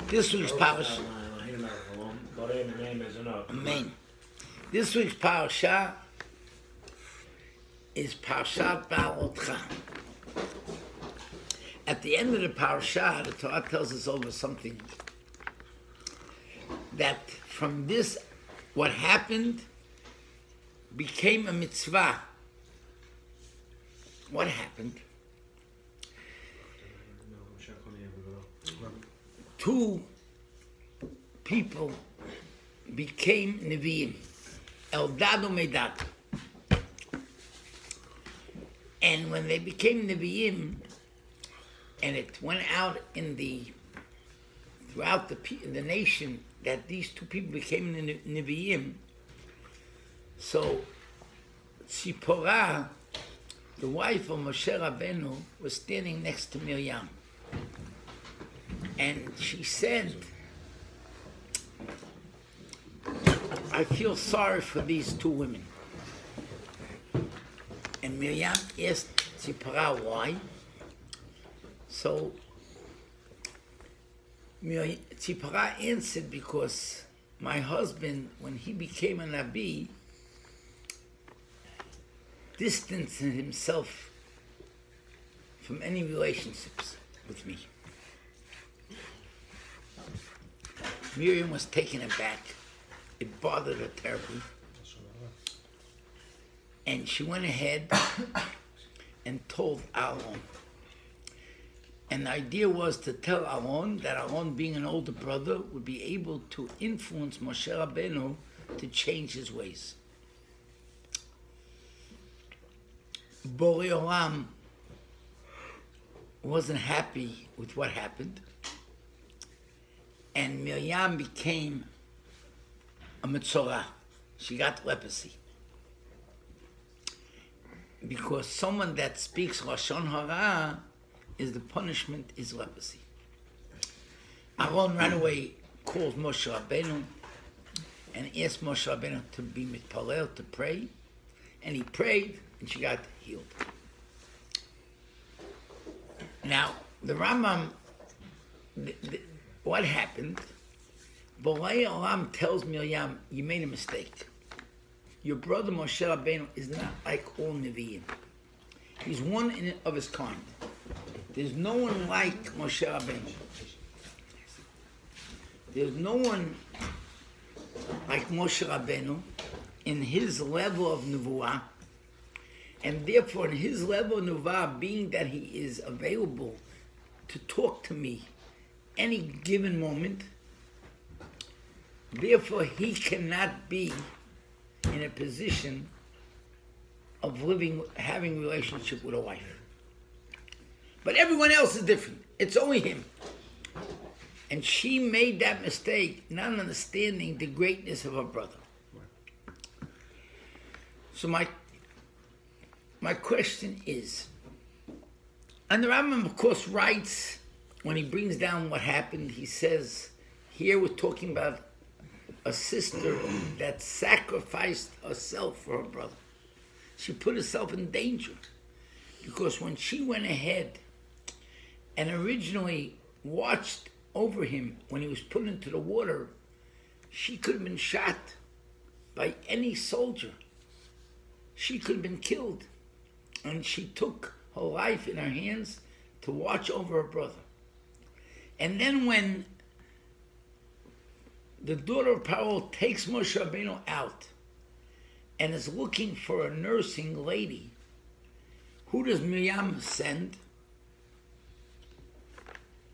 This week's Parashat. Amen. This week's Parashat is Parashat Behaalotecha. At the end of the Parashat, the Torah tells us over something that from this, what happened became a mitzvah. What happened? Two people became Nevi'im, Eldad and Medad. And when they became Nevi'im, and it went out in throughout the nation that these two people became Nevi'im, so Tzipporah, the wife of Moshe Rabbeinu, was standing next to Miriam. And she said, I feel sorry for these two women. And Miriam asked Tzipporah why. So Tzipporah answered, because my husband, when he became a Rabbi, distanced himself from any relationships with me. Miriam was taken aback. It bothered her terribly. And she went ahead and told Aaron. And the idea was to tell Aaron that Aaron, being an older brother, would be able to influence Moshe Rabbeinu to change his ways. Borei Olam wasn't happy with what happened. And Miriam became a Metzorah. She got leprosy. Because someone that speaks Lashon Hara, the punishment is leprosy. Aaron ran away, called Moshe Rabbeinu, and asked Moshe Rabbeinu to be mitpalel, to pray. And he prayed, and she got healed. Now, the Rambam, what happened? Borei Olam tells Miriam, you made a mistake. Your brother Moshe Rabbeinu is not like all Nevi'im. He's one of his kind. There's no one like Moshe Rabbeinu. There's no one like Moshe Rabbeinu in his level of Nevuah. And therefore, in his level of Nevuah, being that he is available to talk to me any given moment, therefore he cannot be in a position of having a relationship with a wife. But everyone else is different. It's only him. And she made that mistake, not understanding the greatness of her brother. So my question is, and the Rambam, of course, writes, when he brings down what happened, he says, here we're talking about a sister that sacrificed herself for her brother. She put herself in danger. Because when she went ahead and originally watched over him when he was put into the water, she could have been shot by any soldier. She could have been killed. And she took her life in her hands to watch over her brother. And then when the daughter of Paro takes Moshe Rabbeinu out and is looking for a nursing lady, who does Miriam send?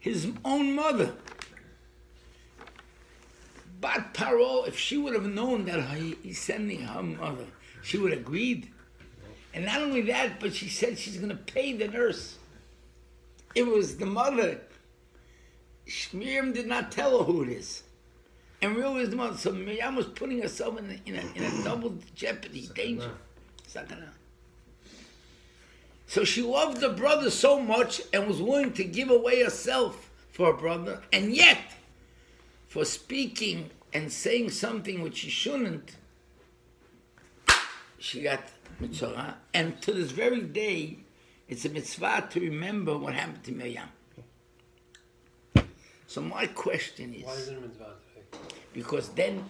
His own mother. But Paro, if she would have known that he's sending her mother, she would have agreed. And not only that, but she said she's going to pay the nurse. It was the mother. Miriam did not tell her who it is. And really it was the mother. So Miriam was putting herself in a double jeopardy, danger. Sakana. So she loved her brother so much and was willing to give away herself for her brother. And yet, for speaking and saying something which she shouldn't, she got mitzvah. And to this very day, it's a mitzvah to remember what happened to Miriam. So my question is, why is it a mitzvah today? because then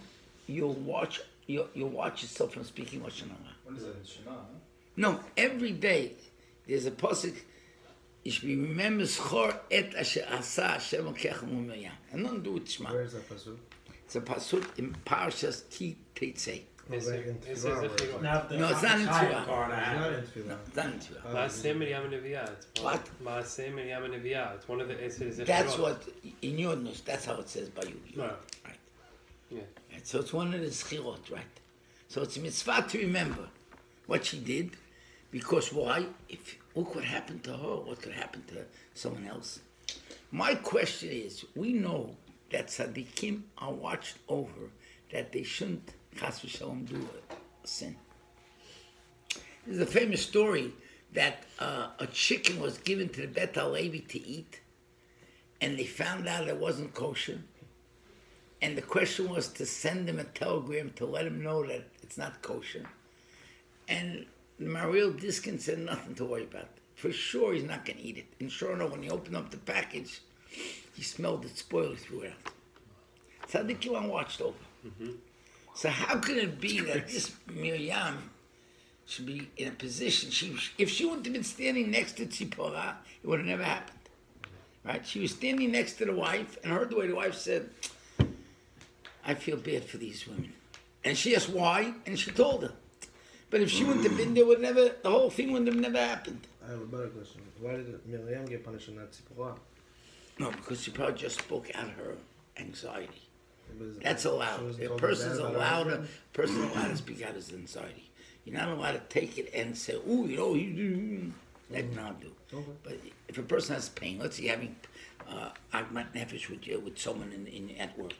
you'll watch yourself from speaking Lashon Hara. What is it? Shema? No, every day there's a pasuk. You should be remember Schor et asher asa Hashem Elokecha mu Miriam. And nothing to do with Shema. Where is that pasuk? It's a pasuk in Parashat Ki Tetzei. It says if you go. No, it's not in Torah. It's not in Tefillah. No, it's not in Torah. Maaseh Miriam Neviah. What? Maaseh Miriam Neviah. It's one of the. It says That's what in your news. That's how it says by you. No. Right. Yeah. Right. So it's one of the schirot, right? So it's a mitzvah to remember what she did, because why? If look what happened to her, what could happen to someone else. My question is: we know that tzaddikim are watched over, that they shouldn't chas v'shalom do a sin. There's a famous story that a chicken was given to the Bet HaLevi to eat, and they found out it wasn't kosher. And the question was to send him a telegram to let him know that it's not kosher. And Mariel Diskin said nothing to worry about. For sure he's not going to eat it. And sure enough, when he opened up the package, he smelled it spoiled, he threw it out. Tzaddikim watched over. Mm-hmm. So how can it be that this Miriam should be in a position, if she wouldn't have been standing next to Tzipporah, it would have never happened. Right? She was standing next to the wife and heard the way the wife said, I feel bad for these women. And she asked why, and she told her. But if she wouldn't have been there, the whole thing would have never happened. I have a better question. Why did Miriam get punished and not Tzipporah? No, because she probably just spoke out of her anxiety. That's allowed. A person's allowed to speak out his anxiety. You're not allowed to take it and say, "Oh, you do." That not do. Okay. But if a person has pain, let's say having agmat nefesh with someone at work,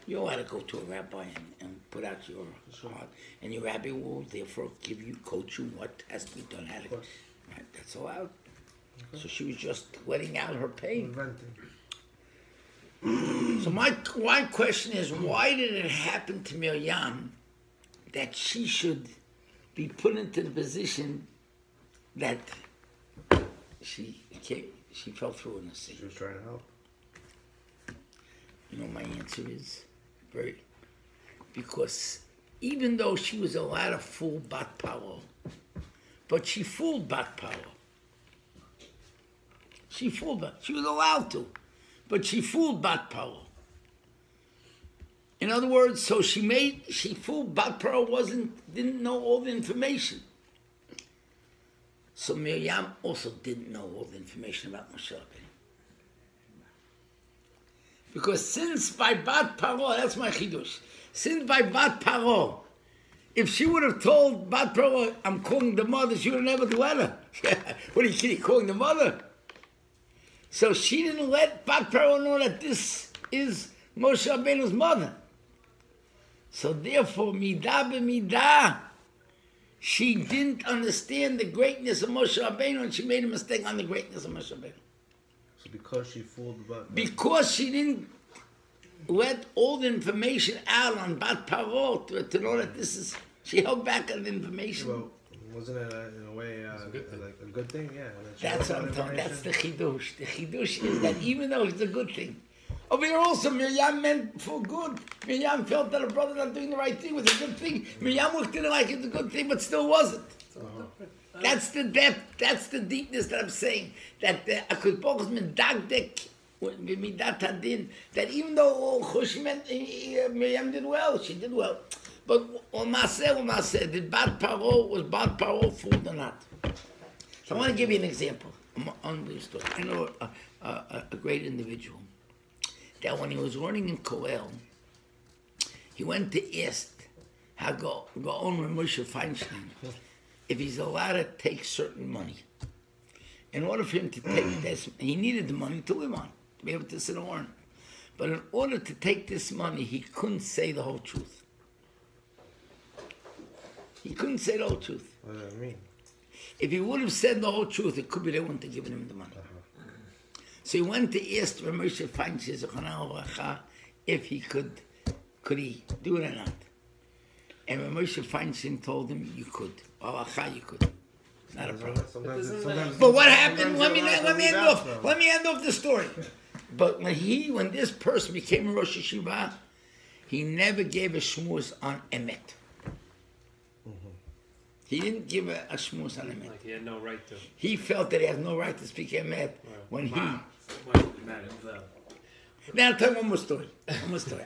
you're allowed to go to a rabbi and put out your heart, and your rabbi will therefore coach you what has to be done. Right, that's allowed. Okay. So she was just letting out her pain. So my question is, why did it happen to Miriam that she should be put into the position that she fell through in the sin? She was trying to help. You know, my answer is because even though she was allowed to fool Bat Paro, but she fooled Bat Paro. She fooled her. She was allowed to, but she fooled Bat Paro. In other words, so she fooled Bat Paro didn't know all the information. So Miriam also didn't know all the information about Moshe Rabbeinu. Because since by Bat Paro, that's my chidush. Since by Bat Paro, if she would have told Bat Paro, I'm calling the mother, she would have never let her. What are you kidding? Calling the mother? So she didn't let Bat Paro know that this is Moshe Rabbeinu's mother. So therefore, midah b'midah, she didn't understand the greatness of Moshe Rabbeinu, and she made a mistake on the greatness of Moshe Rabbeinu. So because she fooled Bat, because she didn't let all the information out on Bat Paro to know that this is, she held back on the information. Well, wasn't it in a way like a good thing? Yeah. That's what I'm talking. That's the chidush. The chidush is that even though it's a good thing, over here also Miriam meant for good. Miriam felt that her brother not doing the right thing was a good thing. Miriam looked at it like it's a good thing, but still wasn't. That's the depth. That's the deepness that I'm saying. That Akadosh Baruch Hu is medagdek midat hadin. That even though she meant Miriam did well, she did well. But Maseh, did Bat Paro fooled or not? So I want to give you an example. I know a great individual that when he was learning in Kollel, he went to ask how Gaon Moshe Feinstein if he's allowed to take certain money. In order for him to take this, he needed the money to live on, to be able to sit and learn. But in order to take this money, he couldn't say the whole truth. He couldn't say the whole truth. What does that mean? If he would have said the whole truth, it could be they wouldn't have given him the money. So he went to ask Rabbi Moshe Feinstein if he could he do it or not. And Rabbi Moshe Feinstein told him, you could. You could. Not a problem. Sometimes But what happened? Let me end off the story. But when this person became a Rosh Yeshiva, he never gave a shmuz on emet. He didn't give a shmuz on emet. Like he had no right to. He felt that he has no right to speak emet when he. Now I'll tell you one more story.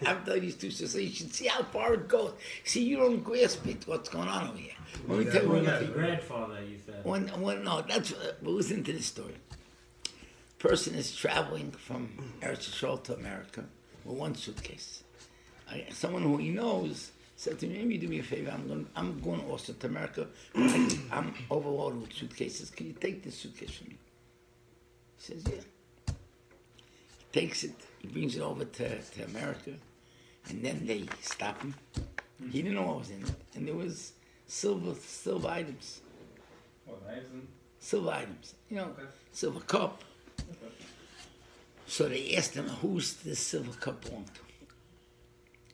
I'll tell you these two stories so you should see how far it goes. See, you don't grasp it, what's going on over here. Let me tell you one thing. Grandfather, you said. No, but listen to this story. Person is traveling from Eretz Yisrael to America with one suitcase. Someone who he knows said to me, maybe do me a favor, I'm going also to America. I'm overloaded with suitcases. Can you take this suitcase from me? He says, yeah. He takes it. He brings it over to America, and then they stop him. He didn't know what was in it, and there was silver items. What, knives and? Silver items, Okay. silver cup. Okay. So they asked him, who's this silver cup belong to?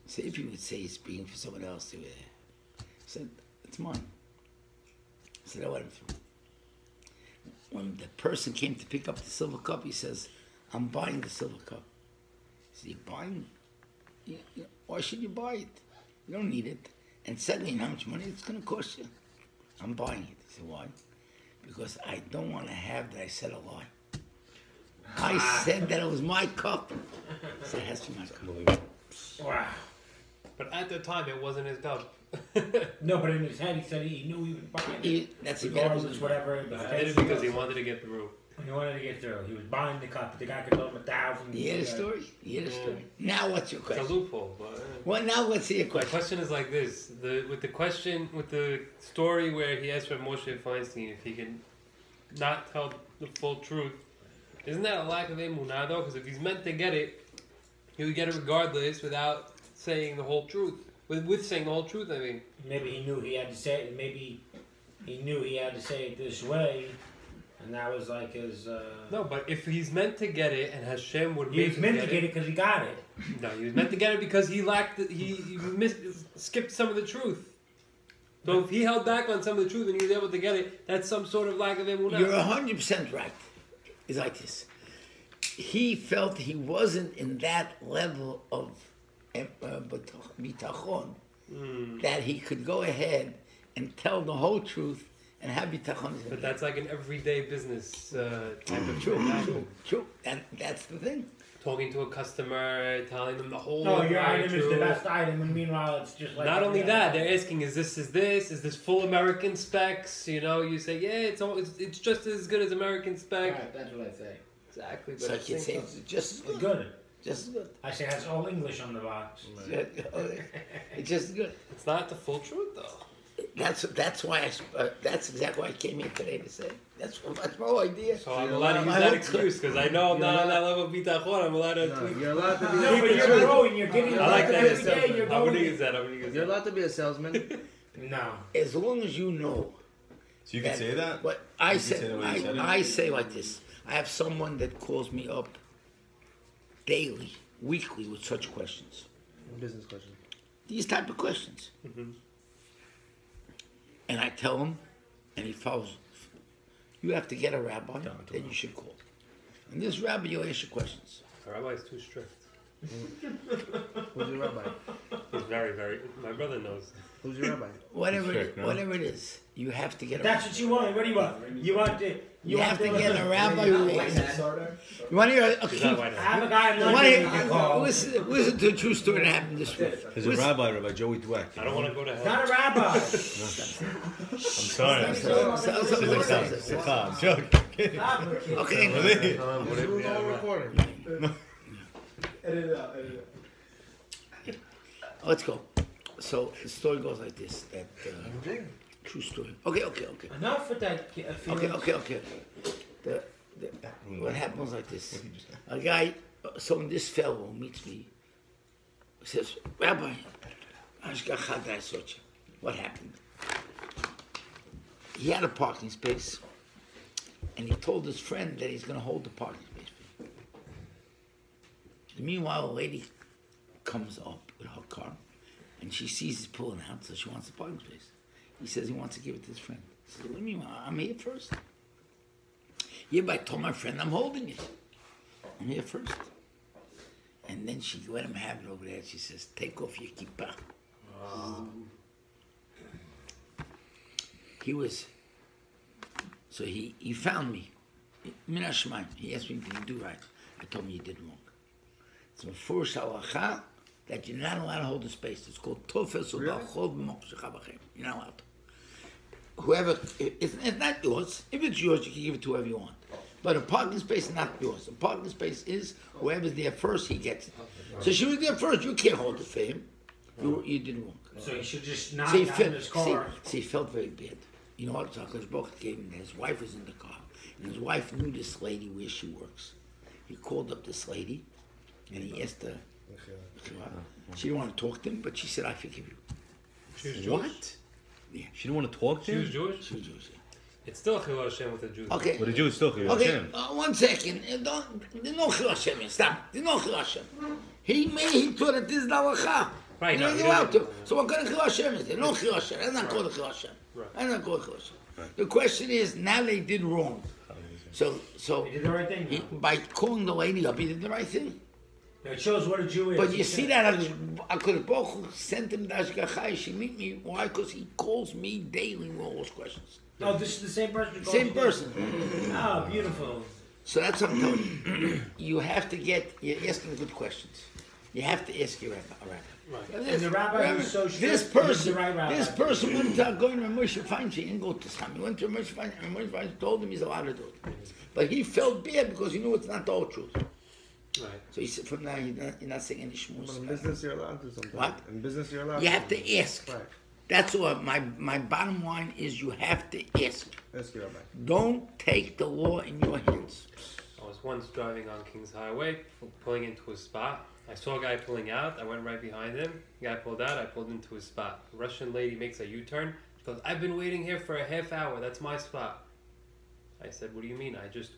So if you would say it's being for someone else, he said, it's mine. I said, I want it for me. When the person came to pick up the silver cup, he says, I'm buying the silver cup. I said, you're buying? Yeah, why should you buy it? You don't need it. And secondly, how much money it's going to cost you? I'm buying it. He said, why? Because I don't want to have that I said a lie. I said that it was my cup. I said, it has to be my cup. Wow. But at the time, it wasn't his cup. No, but in his head, he said he knew he was buying it. That's regardless, whatever. He did it because he wanted to get through. He wanted to get through. He was buying the cup, but the guy could owe him 1,000. You hear the story? You hear the story? Now what's your It's a question? loophole. But, Well, now let's see your the question. question is like this: with the story where he asked Rav Moshe Feinstein if he can not tell the full truth, isn't that a lack of emunah though? Because if he's meant to get it, he would get it regardless without saying the whole truth. With saying the whole truth, I mean. Maybe he knew he had to say it. Maybe he knew he had to say it this way, and that was like his. No, but if he's meant to get it, and Hashem would He make was him meant to get it because he got it. No, he was meant to get it because he lacked. Skipped some of the truth. So if he held back on some of the truth and he was able to get it, that's some sort of lack of emunah. You're 100% right. It's like this. He felt he wasn't in that level of bitachon that he could go ahead and tell the whole truth and have bitachon. But that's like an everyday business type of True. That's the thing. Talking to a customer, telling them the whole. No, your item truth. is the best item, and meanwhile it's just like. Not only that, they're asking, is this full American specs? You know, you say, yeah, it's just as good as American spec. Right, that's what I say. Exactly. But So I can say it's just as good. Good. Just as good. I say it has all English on the box. It's just as good. it's not the full truth, though. That's why that's exactly why I came here today to say. That's my whole idea. So I'm allowed to use that excuse because I know I'm not on that level of bitachon. I'm allowed to. No, you're allowed to be. No, but you're growing. You're getting. I like that. Every day you're I'm gonna going. use that. You're allowed to be a salesman. No. As long as you know. So you can say that? What I You can say, say the way you said it? I say like this. I have someone that calls me up daily, weekly with such questions. Business question. These type of questions. And I tell him, and he follows. You have to get a rabbi that you should call. And this rabbi, you'll ask your questions. The rabbi's too strict. Who's your rabbi? He's very, very. My brother knows. Who's your rabbi? Whatever Strict, no? whatever it is, you have to get a That's rabbi. what you want. What do you want? You want to. You have to get a rabbi who asks. You want to hear a He's not cute... white I have a guy in You want London you to can call. listen to a true story that happened this week. There's a rabbi Joey Dweck. I don't want to go to hell. Not a rabbi. I'm sorry. I'm Stop. joking. Okay. This was all recording. Edit it out. Let's go. So the story goes like this. That true story. Okay. Enough with that. Okay. What happens like this? A guy, so this fellow meets me, says, Rabbi, what happened? He had a parking space, and he told his friend that he's going to hold the parking space for him. Meanwhile, a lady comes up with her car, and she sees he's pulling out, so she wants the parking space. He says he wants to give it to his friend. He says, what do you mean? I'm here first. Yeah, but I told my friend I'm holding it. I'm here first. And then she let him have it over there. She says, take off your kippah. So he found me. Min Hashemaim. He asked me, did you do right? I told him you did wrong. It's a first halacha that you're not allowed to hold the space. It's called tofes or ba'chol b'mokshech b'chem. You're not allowed to. Whoever, it's not yours. If it's yours, you can give it to whoever you want. But a parking space is not yours. A parking space is whoever's there first, he gets it. So she was there first. You can't hold it for him. You did wrong. So he should just not get in his car. See, he felt very bad. You know what? Hakadosh Baruch Hu gave him. His wife was in the car, and his wife knew this lady where she works. He called up this lady, and he asked her. She didn't want to talk to him, but she said, "I forgive you." She was Jewish? What? Yeah. She didn't want to talk to She him? was Jewish? She was Jewish. Yeah. It's still Chilul Hashem with the Jews. Okay. But the Jew is still here. Okay, 1 second. There's no Chilul Hashem here. Stop. There's no Chilul Hashem. He thought that this is the halacha. Right, You're no, not he allowed didn't. to. So what kind of Chilul Hashem is there? No Chilul Hashem. That's not called a Chilul Hashem. That's not called a Chilul Hashem. The question is, now they did wrong. So He did the right thing. by calling the lady up, he did the right thing. It shows what a Jew is. But you see that HaKadosh Baruch Hu sent him to Ashgachai. She meet me. Why? Because he calls me daily with all those questions. Oh, this is the same person. Same person. Oh, beautiful. So that's what I'm telling you. You have to you're asking good questions. You have to ask your rabbi. Right. And the rabbi was so strict. This he was person, the right rabbi. this person went to going to Moshe Feinstein. He didn't go to Scham. He went to Moshe Feinstein, and Moshe Feinstein told him he's allowed to do it. But he felt bad because he knew it's not the whole truth. Right. So he said, from now, you're not saying any shmuz. In business, you're allowed to sometimes. What? In business, you're allowed You have to ask. Right. That's all. My bottom line is you have to ask. Ask your rabbi. Don't take the law in your hands. I was once driving on King's Highway, pulling into a spot. I saw a guy pulling out. I went right behind him. The guy pulled out. I pulled into his spot. A Russian lady makes a U-turn. She goes, "I've been waiting here for a half hour. That's my spot." I said, "What do you mean?" I just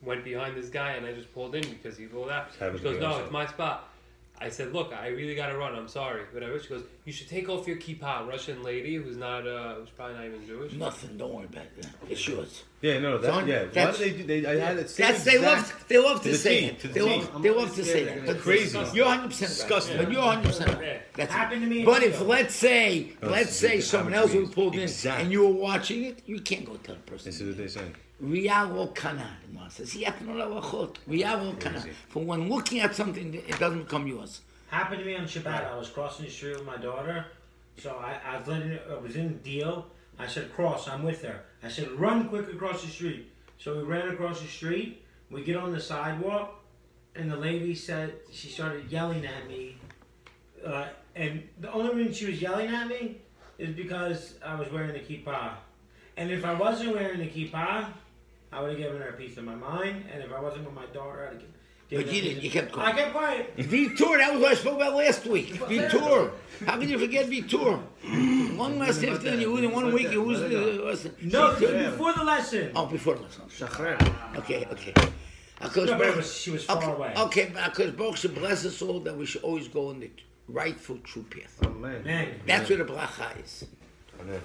went behind this guy and I just pulled in because he pulled out. She goes, "No, it's my spot." I said, "Look, I really gotta run. I'm sorry." Whatever. She goes, "You should take off your kippah." Russian lady who's not, who's probably not even Jewish. Nothing. Don't worry about it. It's yours. Yeah, no, Don't- yeah. Why that's- do they do? They had it. That's they love to say T, that. to the They T. love to say that. But Crazy. You're 100% right. Disgusting. But you're 100% right. Yeah. That's Happened to me. But too. if let's say someone else who pulled in Exactly. and you were watching it, you can't go tell the person. This is what they're saying. Rial kana, the Gemara says. Rial kana. From when looking at something, it doesn't become yours. Happened to me on Shabbat. I was crossing the street with my daughter. So I was in the deal. I said, cross, I'm with her. I said, run quick across the street. So we ran across the street. We get on the sidewalk. And the lady said, she started yelling at me. And the only reason she was yelling at me is because I was wearing the kippah. And if I wasn't wearing the kippah, I would have given her a piece of my mind. And if I wasn't with my daughter, I'd have given But you didn't. You kept I quiet. kept quiet. Vitor, that was what I spoke about last week. Vitor. How can you forget Vitor? One last afternoon, you lose in 1 week, you lose No, before the lesson. Oh, before the lesson. Shachrer. Okay. No, but she was far away. Okay, because Baruch should bless us all that we should always go in the rightful, true path. Amen. Man. That's where the bracha is. Amen.